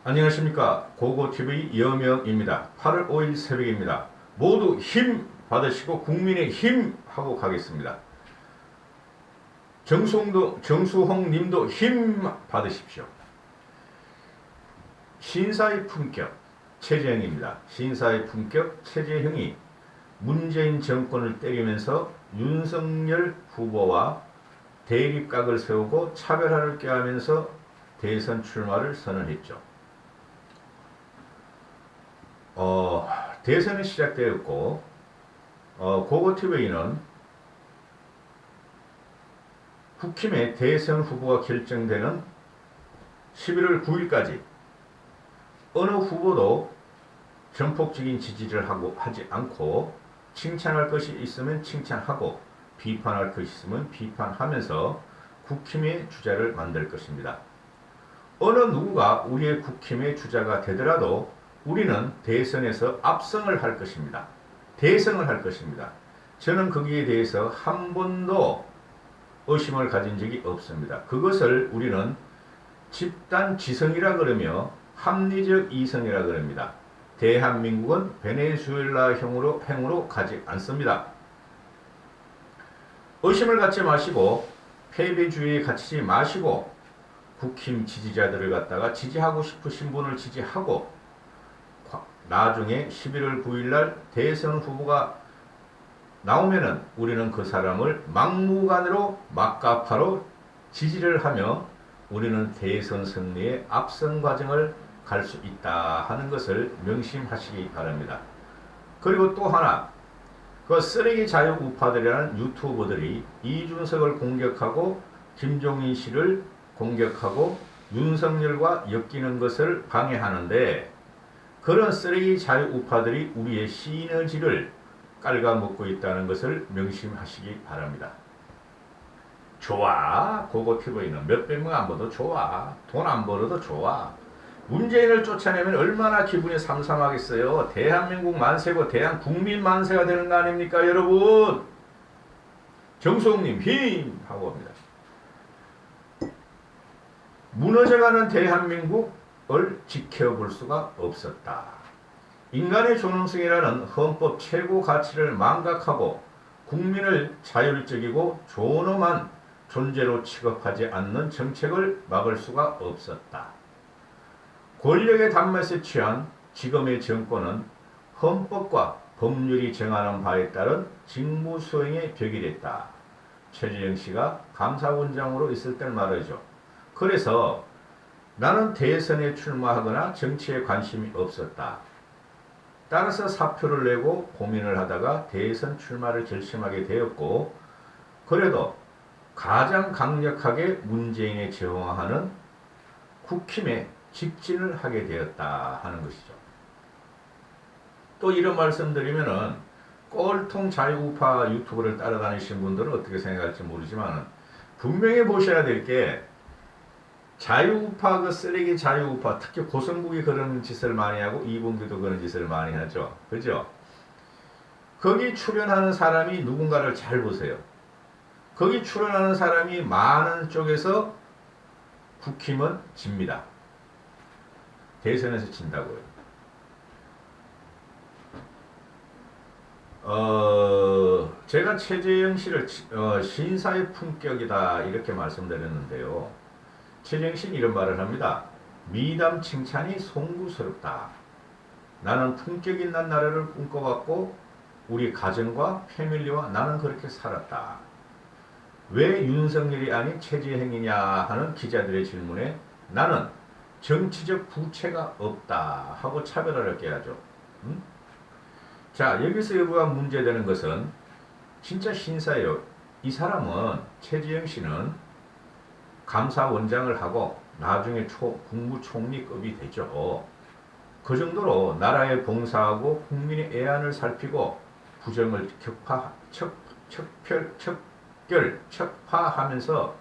안녕하십니까. 고고TV 여명입니다. 8월 5일 새벽입니다. 모두 힘 받으시고 국민의 힘 하고 가겠습니다. 정수홍 님도 힘 받으십시오. 신사의 품격 최재형입니다. 신사의 품격 최재형이 문재인 정권을 때리면서 윤석열 후보와 대립각을 세우고 차별화를 꾀하면서 대선 출마를 선언했죠. 대선이 시작되었고 고고TV는 국힘의 대선 후보가 결정되는 11월 9일까지 어느 후보도 전폭적인 지지를 하지 않고 칭찬할 것이 있으면 칭찬하고 비판할 것이 있으면 비판하면서 국힘의 주자를 만들 것입니다. 어느 누구가 우리의 국힘의 주자가 되더라도 우리는 대선에서 압승을 할 것입니다. 대승을 할 것입니다. 저는 거기에 대해서 한 번도 의심을 가진 적이 없습니다. 그것을 우리는 집단 지성이라 그러며 합리적 이성이라 그럽니다. 대한민국은 베네수엘라형으로 행으로 가지 않습니다. 의심을 갖지 마시고 패배주의에 갇히지 마시고 국힘 지지자들을 갖다가 지지하고 싶으신 분을 지지하고 나중에 11월 9일날 대선 후보가 나오면은 우리는 그 사람을 막무가내로 막가파로 지지를 하며 우리는 대선 승리의 앞선 과정을 갈 수 있다 하는 것을 명심하시기 바랍니다. 그리고 또 하나, 그 쓰레기 자유 우파들이라는 유튜버들이 이준석을 공격하고 김종인 씨를 공격하고 윤석열과 엮이는 것을 방해하는데 그런 쓰레기 자유 우파들이 우리의 시너지를 깔아먹고 있다는 것을 명심하시기 바랍니다. 좋아. 고고TV는 몇백 명 안 벌어도 좋아. 돈 안 벌어도 좋아. 문재인을 쫓아내면 얼마나 기분이 삼삼하겠어요. 대한민국 만세고 대한국민 만세가 되는 거 아닙니까 여러분. 정수홍님 힘 하고 옵니다. 무너져가는 대한민국을 지켜볼 수가 없었다. 인간의 존엄성이라는 헌법 최고 가치를 망각하고 국민을 자율적이고 존엄한 존재로 취급하지 않는 정책을 막을 수가 없었다. 권력의 단맛에 취한 지금의 정권은 헌법과 법률이 정하는 바에 따른 직무 수행에 벽이 됐다. 최재형 씨가 감사원장으로 있을 때 말이죠. 그래서 나는 대선에 출마하거나 정치에 관심이 없었다. 따라서 사표를 내고 고민을 하다가 대선 출마를 결심하게 되었고 그래도 가장 강력하게 문재인에 저항하는 국힘에 직진을 하게 되었다 하는 것이죠. 또 이런 말씀드리면은 꼴통 자유우파 유튜브를 따라다니신 분들은 어떻게 생각할지 모르지만 분명히 보셔야 될 게 자유우파 그 쓰레기 자유우파 특히 고성국이 그런 짓을 많이 하고 이봉규도 그런 짓을 많이 하죠. 그죠? 거기 출연하는 사람이 누군가를 잘 보세요. 거기 출연하는 사람이 많은 쪽에서 국힘은 집니다. 대선에서 진다고요. 제가 최재형 씨를 신사의 품격이다 이렇게 말씀드렸는데요. 최재형 씨는 이런 말을 합니다. 미담 칭찬이 송구스럽다. 나는 품격 있는 나라를 꿈꿔왔고 우리 가정과 패밀리와 나는 그렇게 살았다. 왜 윤석열이 아닌 최재형이냐 하는 기자들의 질문에 나는 정치적 부채가 없다 하고 차별화를 깨야죠. 자, 여기서 여부가 문제되는 것은 진짜 신사예요. 이 사람은 최재형 씨는 감사원장을 하고 나중에 국무총리급이 되죠. 그 정도로 나라에 봉사하고 국민의 애안을 살피고 부정을 척파하면서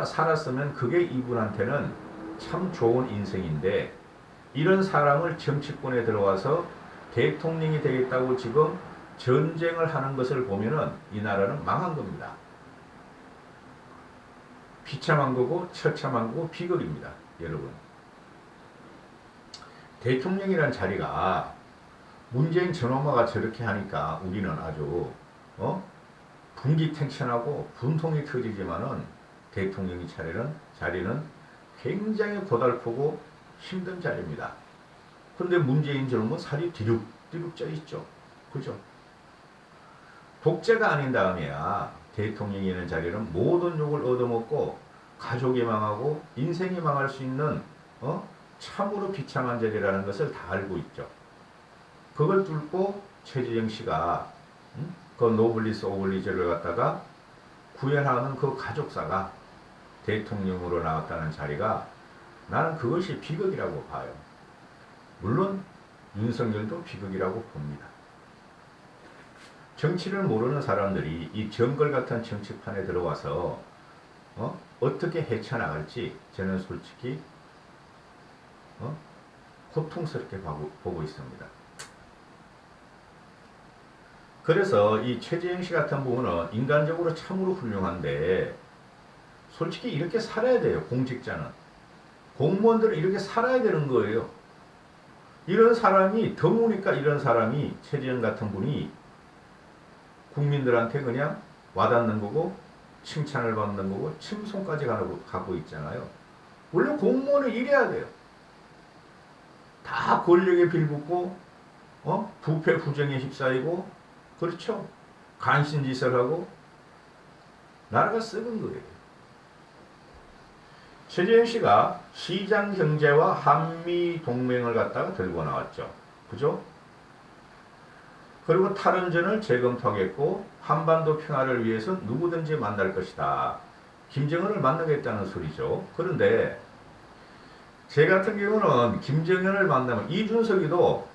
살았으면 그게 이분한테는 참 좋은 인생인데 이런 사람을 정치권에 들어와서 대통령이 되겠다고 지금 전쟁을 하는 것을 보면은 이 나라는 망한 겁니다. 비참한 거고 처참한 거고 비극입니다. 여러분. 대통령이란 자리가 문재인 저놈아가 저렇게 하니까 우리는 아주 분기탱천하고 분통이 터지지만은 대통령의 자리는 굉장히 고달프고 힘든 자리입니다. 그런데 문재인 저놈은 살이 뒤룩뒤룩 쪄 있죠. 그죠? 독재가 아닌 다음에야 대통령이 있는 자리는 모든 욕을 얻어먹고 가족이 망하고 인생이 망할 수 있는 참으로 비참한 자리라는 것을 다 알고 있죠. 그걸 뚫고 최재형 씨가 그 노블리스 오블리주를 갖다가 구현하는 그 가족사가 대통령으로 나왔다는 자리가 나는 그것이 비극이라고 봐요. 물론 윤석열도 비극이라고 봅니다. 정치를 모르는 사람들이 이 정글 같은 정치판에 들어와서 어떻게 헤쳐나갈지 저는 솔직히 고통스럽게 보고 있습니다. 그래서 이 최재형 씨 같은 부분은 인간적으로 참으로 훌륭한데 솔직히 이렇게 살아야 돼요. 공직자는. 공무원들은 이렇게 살아야 되는 거예요. 이런 사람이 드무니까 이런 사람이 최재형 같은 분이 국민들한테 그냥 와닿는 거고 칭찬을 받는 거고 칭송까지 가고 있잖아요. 원래 공무원은 이래야 돼요. 다 권력에 빌붙고 부패 부정에 휩싸이고 그렇죠. 간신짓을 하고 나라가 썩은 거예요. 최재형 씨가 시장 경제와 한미 동맹을 갖다가 들고 나왔죠. 그죠? 그리고 탈원전을 재검토하겠고 한반도 평화를 위해서 누구든지 만날 것이다. 김정은을 만나겠다는 소리죠. 그런데 제 같은 경우는 김정은을 만나면 이준석이도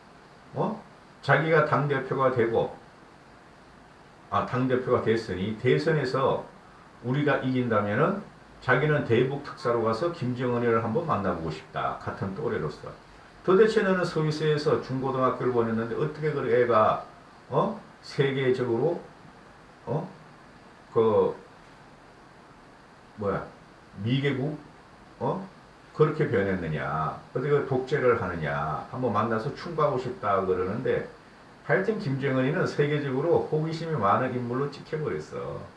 자기가 당대표가 되고 당대표가 됐으니 대선에서 우리가 이긴다면은 자기는 대북 특사로 가서 김정은이를 한번 만나보고 싶다. 같은 또래로서. 도대체 너는 스위스에서 중고등학교를 보냈는데 어떻게 그 애가 세계적으로 미개국 그렇게 변했느냐, 어떻게 독재를 하느냐 한번 만나서 충고하고 싶다 그러는데 하여튼 김정은이는 세계적으로 호기심이 많은 인물로 찍혀버렸어.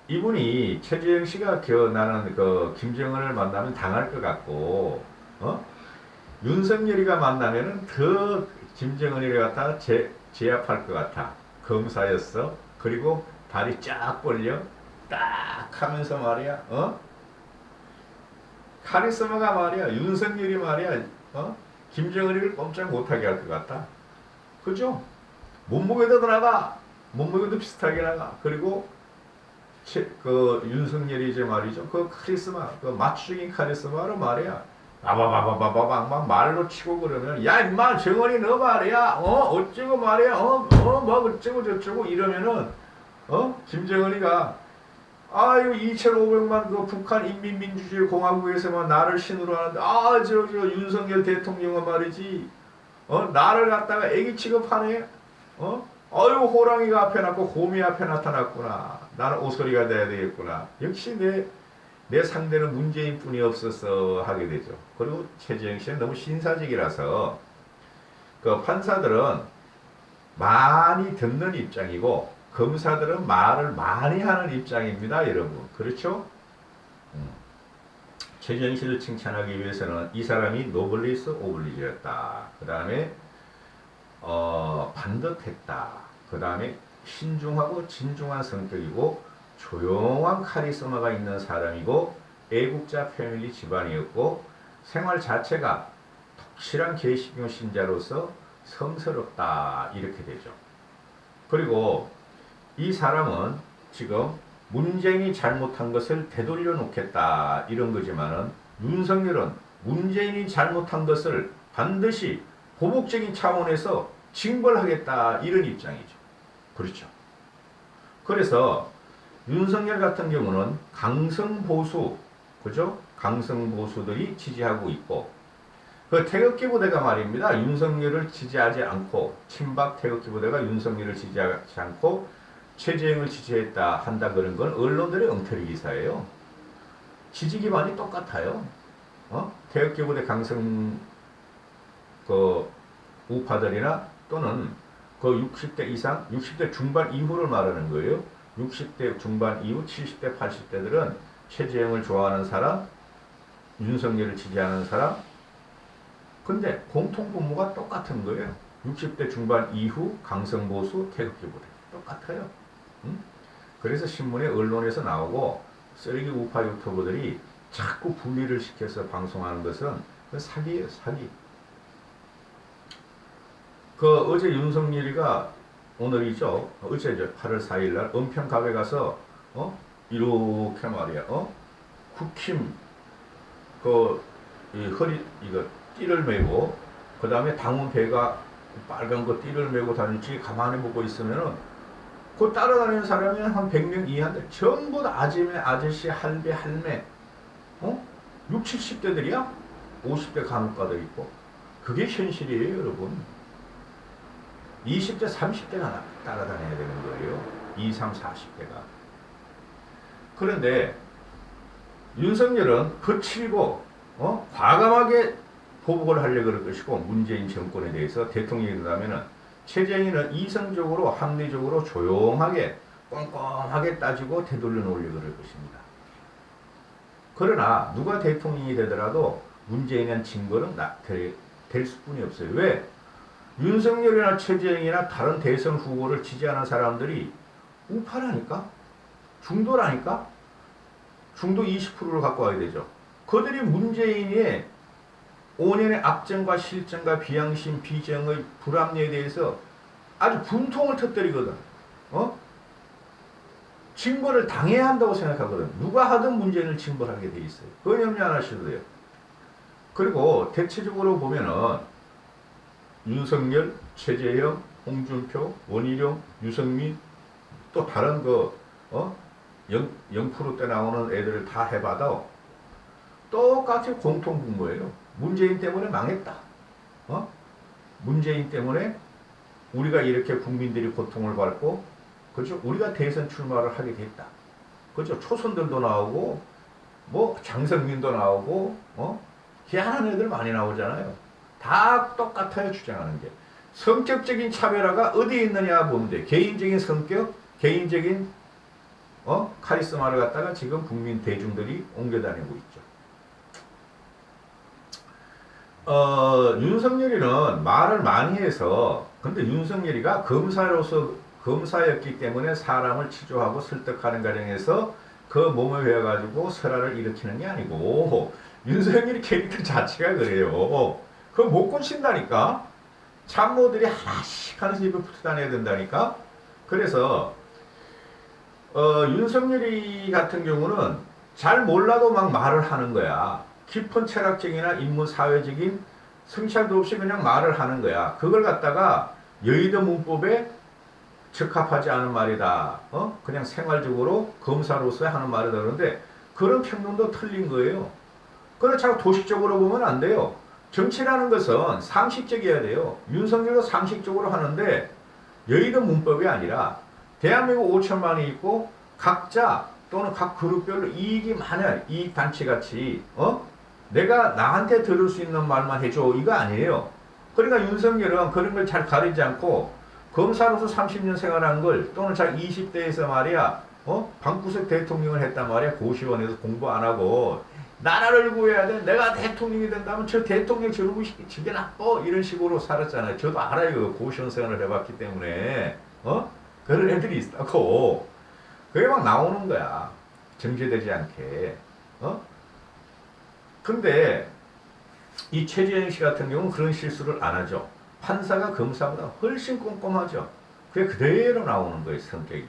이분이 최재형 씨가 나는 그 김정은을 만나면 당할 것 같고 윤석열이가 만나면은 더 김정은이를 갖다가 제압할 것 같아. 검사였어. 그리고 다리 쫙 벌려 딱 하면서 말이야 카리스마가 말이야 윤석열이 말이야 김정은이를 꼼짝 못하게 할 것 같다. 그죠? 몸무게도 나가. 몸무게도 비슷하게 나가. 그리고 그 윤석열이 이제 말이죠. 그 카리스마, 그 마초적인 카리스마로 말이야. 바바바바바바방 막 말로 치고 그러면 야 임마 정원이 너 말이야 어쩌고 말이야 뭐 어쩌고 저쩌고 이러면은 김정은이가 아유 2,500만 그 북한 인민민주주의 공화국에서만 나를 신으로 하는데 저 윤석열 대통령은 말이지 나를 갖다가 애기 취급하네. 아유 호랑이가 앞에 났고 곰이 앞에 나타났구나. 나는 오소리가 돼야 되겠구나. 역시 내 상대는 문재인뿐이 없어서 하게 되죠. 그리고 최재형 씨는 너무 신사직이라서 그 판사들은 많이 듣는 입장이고 검사들은 말을 많이 하는 입장입니다, 여러분. 그렇죠? 최재형 씨를 칭찬하기 위해서는 이 사람이 노블리스 오블리주였다. 그 다음에 반듯했다. 그 다음에 신중하고 진중한 성격이고 조용한 카리스마가 있는 사람이고 애국자 패밀리 집안이었고 생활 자체가 독실한 개신교 신자로서 성스럽다. 이렇게 되죠. 그리고 이 사람은 지금 문재인이 잘못한 것을 되돌려 놓겠다 이런 거지만은 윤석열은 문재인이 잘못한 것을 반드시 보복적인 차원에서 징벌하겠다 이런 입장이죠. 그렇죠. 그래서 윤석열 같은 경우는 강성보수, 그죠? 강성보수들이 지지하고 있고 그 태극기 부대가 말입니다. 윤석열을 지지하지 않고 친박 태극기 부대가 윤석열을 지지하지 않고 최재형을 지지했다 한다 그런 건 언론들의 엉터리 기사예요. 지지 기반이 똑같아요. 태극기 부대 강성 그 우파들이나 또는 그 60대 이상, 60대 중반 이후를 말하는 거예요. 60대 중반 이후 70대, 80대들은 최재형을 좋아하는 사람, 윤석열을 지지하는 사람. 근데 공통분모가 똑같은 거예요. 60대 중반 이후 강성보수 태극기 부대 똑같아요. 응? 그래서 신문에 언론에서 나오고 쓰레기 우파 유튜버들이 자꾸 분리를 시켜서 방송하는 것은 그 사기예요, 사기. 그 어제 윤석열이가 오늘이죠. 어제죠. 8월 4일 날 은평갑에 가서 이렇게 말이야. 국힘 이 허리 이거 띠를 메고 그다음에 당원 배가 빨간 거 띠를 메고 다니지 가만히 보고 있으면은 그 따라다니는 사람이 한 100명 이하인데 전부 다 아줌매, 아저씨, 할배, 할매 60, 70대들이야? 50대 간호과도 있고. 그게 현실이에요, 여러분. 20대, 30대가 따라다녀야 되는 거예요. 20, 30, 40대가. 그런데 윤석열은 거칠고 과감하게 보복을 하려고 그럴 것이고 문재인 정권에 대해서 대통령이 된다면은 최재형이는 이성적으로 합리적으로 조용하게 꼼꼼하게 따지고 되돌려 놓으려고 그럴 것입니다. 그러나 누가 대통령이 되더라도 문재인은 증거는 될 수뿐이 없어요. 왜? 윤석열이나 최재형이나 다른 대선 후보를 지지하는 사람들이 우파라니까? 중도라니까? 중도 20%를 갖고 와야 되죠. 그들이 문재인의 5년의 악정과 실정과 비양심, 비정의 불합리에 대해서 아주 분통을 터뜨리거든. 징벌을 당해야 한다고 생각하거든. 누가 하든 문재인을 징벌하게 돼 있어요. 그건 염려 안 하셔도 돼요. 그리고 대체적으로 보면은 윤석열, 최재형, 홍준표, 원희룡, 유승민 또 다른 0%대 나오는 애들을 다 해봐도 똑같이 공통분모예요. 문재인 때문에 망했다. 문재인 때문에 우리가 이렇게 국민들이 고통을 받고, 그렇죠? 우리가 대선 출마를 하게 됐다. 그렇죠? 초선들도 나오고, 장성민도 나오고, 희한한 애들 많이 나오잖아요. 다 똑같아요, 주장하는 게. 성격적인 차별화가 어디에 있느냐 보면 돼. 개인적인 성격, 개인적인 카리스마를 갖다가 지금 국민 대중들이 옮겨다니고 있죠. 윤석열이는 말을 많이 해서, 근데 윤석열이가 검사였기 때문에 사람을 치조하고 설득하는 과정에서 그 몸을 베어가지고 설화를 일으키는 게 아니고, 윤석열이 캐릭터 자체가 그래요. 그거 못 고친다니까? 참모들이 하나씩 입에 붙어 다녀야 된다니까? 그래서, 윤석열이 같은 경우는 잘 몰라도 막 말을 하는 거야. 깊은 철학적이나 인문 사회적인 성찰도 없이 그냥 말을 하는 거야. 그걸 갖다가 여의도 문법에 적합하지 않은 말이다. 그냥 생활적으로 검사로서 하는 말이다. 그러는데 그런 평론도 틀린 거예요. 그래서 자꾸 도식적으로 보면 안 돼요. 정치라는 것은 상식적이어야 돼요. 윤석열도 상식적으로 하는데 여의도 문법이 아니라 대한민국 5천만이 있고 각자 또는 각 그룹별로 이익이 많아요. 이익 단체같이 내가 나한테 들을 수 있는 말만 해줘 이거 아니에요. 그러니까 윤석열은 그런 걸 잘 가리지 않고 검사로서 30년 생활한 걸 또는 잘 20대에서 말이야 방구석 대통령을 했단 말이야. 고시원에서 공부 안 하고 나라를 구해야 돼. 내가 대통령이 된다면 저 대통령 저러고 저게 나빠 이런 식으로 살았잖아요. 저도 알아요. 고시원 생활을 해봤기 때문에 그런 애들이 있다고. 그게 막 나오는 거야. 정제되지 않게. 근데 이 최재형 씨 같은 경우는 그런 실수를 안 하죠. 판사가 검사보다 훨씬 꼼꼼하죠. 그게 그대로 나오는 거예요, 성격이.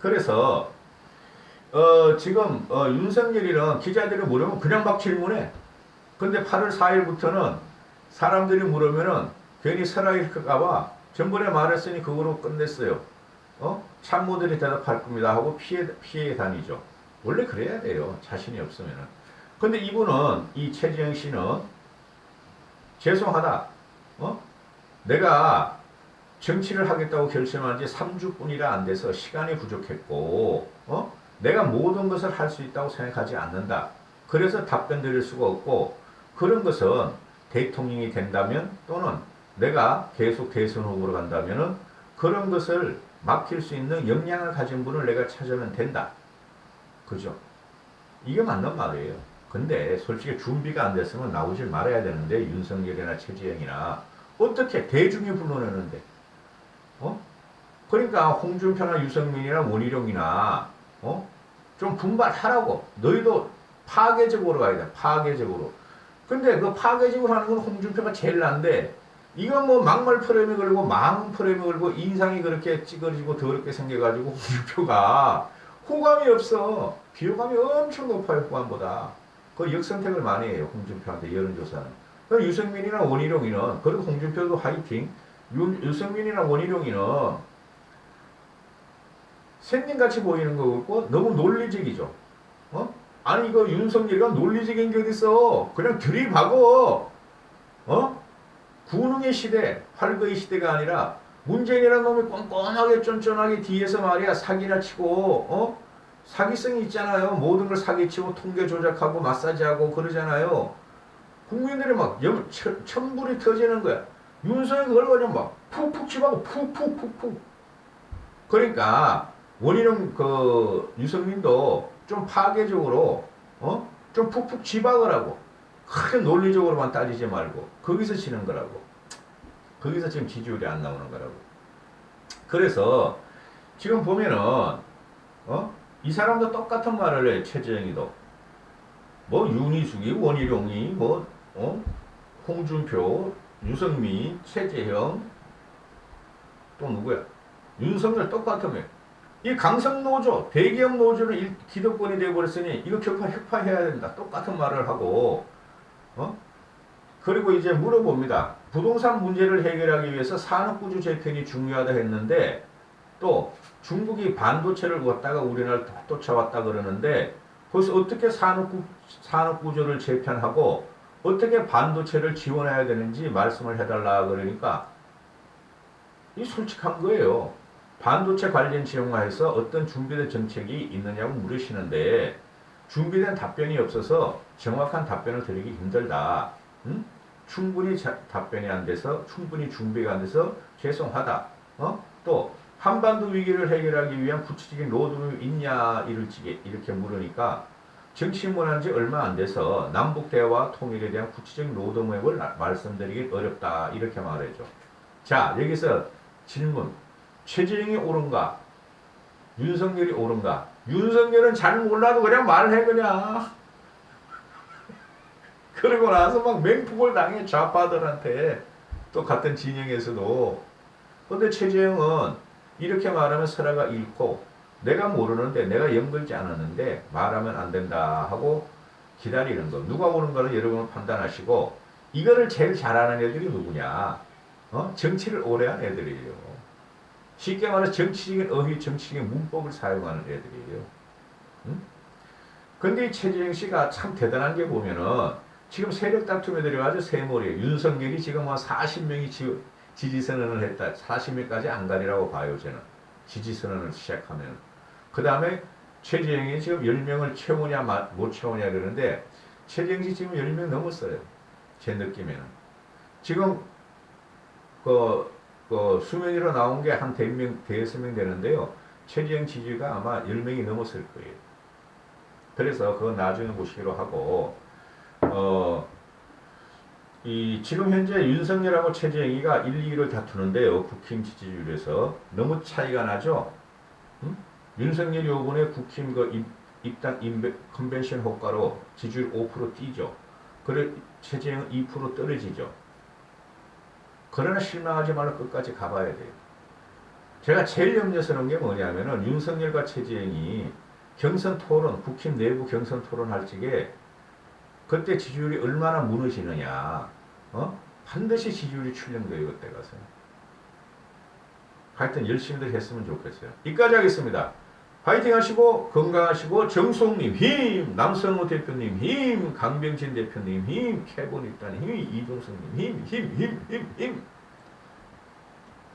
그래서 지금 윤석열이는 기자들이 물으면 그냥 막 질문해. 근데 8월 4일부터는 사람들이 물으면은 괜히 설화일까봐 전번에 말했으니 그거로 끝냈어요. 참모들이 대답할 겁니다 하고 피해 다니죠. 원래 그래야 돼요. 자신이 없으면은. 근데 이분은 이 최재형 씨는 죄송하다. 내가 정치를 하겠다고 결심한 지 3주뿐이라 안 돼서 시간이 부족했고, 내가 모든 것을 할 수 있다고 생각하지 않는다. 그래서 답변 드릴 수가 없고, 그런 것은 대통령이 된다면 또는 내가 계속 대선 후보로 간다면은 그런 것을 막힐 수 있는 역량을 가진 분을 내가 찾으면 된다. 그죠? 이게 맞는 말이에요. 근데 솔직히 준비가 안 됐으면 나오질 말아야 되는데 윤석열이나 최재형이나 어떻게 대중이 불러내는데 그러니까 홍준표나 유승민이나 원희룡이나 좀 분발하라고. 너희도 파괴적으로 가야 돼. 파괴적으로. 근데 그 파괴적으로 하는 건 홍준표가 제일 난데 이건 뭐 막말 프레임이 걸고 망 프레임이 걸고 인상이 그렇게 찌그러지고 더럽게 생겨가지고 홍준표가 호감이 없어. 비호감이 엄청 높아요. 호감보다. 그 역선택을 많이 해요. 홍준표한테 여론조사는. 유승민이나 원희룡이는 그리고 홍준표도 화이팅. 유승민이나 원희룡이는 생긴같이 보이는 거고 너무 논리적이죠. 아니 이거 윤석열이가 논리적인 게 어딨어. 그냥 들이박어. 구능의 시대, 활거의 시대가 아니라 문재인이라는 놈이 꼼꼼하게 쫀쫀하게 뒤에서 말이야 사기나 치고 사기성이 있잖아요. 모든 걸 사기치고 통계 조작하고 마사지하고 그러잖아요. 국민들이 막 천불이 터지는 거야. 윤석열 그걸 그냥 막 푹푹 치고 푹푹푹푹. 그러니까 원희룡 그 유승민도 좀 파괴적으로 좀 푹푹 집박을 하고 크게 논리적으로만 따지지 말고 거기서 치는 거라고. 거기서 지금 지지율이 안 나오는 거라고. 그래서 지금 보면은 이 사람도 똑같은 말을 해. 최재형이도 뭐 윤희숙이 원희룡이 뭐 홍준표 유승민 최재형 또 누구야 윤석열 똑같으면 이 강성노조 대기업 노조는 기득권이 되어버렸으니 이거 혁파해야 된다. 똑같은 말을 하고 그리고 이제 물어봅니다. 부동산 문제를 해결하기 위해서 산업구조 재편이 중요하다 했는데 또 중국이 반도체를 갖다가 우리나라를 쫓아왔다 그러는데 그래서 어떻게 산업구조를 재편하고 어떻게 반도체를 지원해야 되는지 말씀을 해달라 그러니까 이 솔직한 거예요. 반도체 관련 지원화해서 어떤 준비된 정책이 있느냐고 물으시는데 준비된 답변이 없어서 정확한 답변을 드리기 힘들다. 충분히 답변이 안 돼서 충분히 준비가 안 돼서 죄송하다. 또 한반도 위기를 해결하기 위한 구체적인 로드맵이 있냐 이렇게 물으니까 정치인문한 지 얼마 안 돼서 남북 대화 통일에 대한 구체적인 로드맵을 말씀드리기 어렵다 이렇게 말해줘. 자 여기서 질문. 최재형이 옳은가? 윤석열이 옳은가? 윤석열은 잘 몰라도 그냥 말해 그냥. 그러고 나서 막 맹폭을 당해 좌파들한테 또 같은 진영에서도. 근데 최재형은 이렇게 말하면 설화가 잃고 내가 모르는데 내가 연걸지 않았는데 말하면 안 된다 하고 기다리는 거. 누가 옳은가는 여러분은 판단하시고 이거를 제일 잘하는 애들이 누구냐? 정치를 오래 한 애들이에요. 쉽게 말해서 정치적인 어휘, 정치적인 문법을 사용하는 애들이에요. 근데 이 최재형 씨가 참 대단한 게 보면은 지금 세력 다툼에 들어가서 세몰이에요. 윤석열이 지금 뭐 40명이 지지선언을 했다. 40명까지 안 가리라고 봐요, 저는. 지지선언을 시작하면. 그 다음에 최재형이 지금 10명을 채우냐, 못 채우냐 그러는데 최재형 씨 지금 10명 넘었어요. 제 느낌에는. 지금 수면 위로 나온 게 한 대여섯 명 되는데요. 최재형 지지가 아마 10명이 넘었을 거예요. 그래서 그건 나중에 보시기로 하고, 지금 현재 윤석열하고 최재형이가 1, 2위를 다투는데요. 국힘 지지율에서. 너무 차이가 나죠? 윤석열이 요번에 국힘 입당 컨벤션 효과로 지지율 5% 뛰죠. 그래, 최재형은 2% 떨어지죠. 그러나 실망하지 말고 끝까지 가봐야 돼요. 제가 제일 염려스러운 게 뭐냐면은 윤석열과 최재형이 경선 토론, 국힘 내부 경선 토론 할 적에 그때 지지율이 얼마나 무너지느냐. 반드시 지지율이 출렁거려요. 그때 가서. 하여튼 열심히들 했으면 좋겠어요. 여기까지 하겠습니다. 파이팅 하시고 건강하시고 정수홍님 힘, 남성호 대표님 힘, 강병진 대표님 힘, 캐본 일단 힘, 이종성님 힘.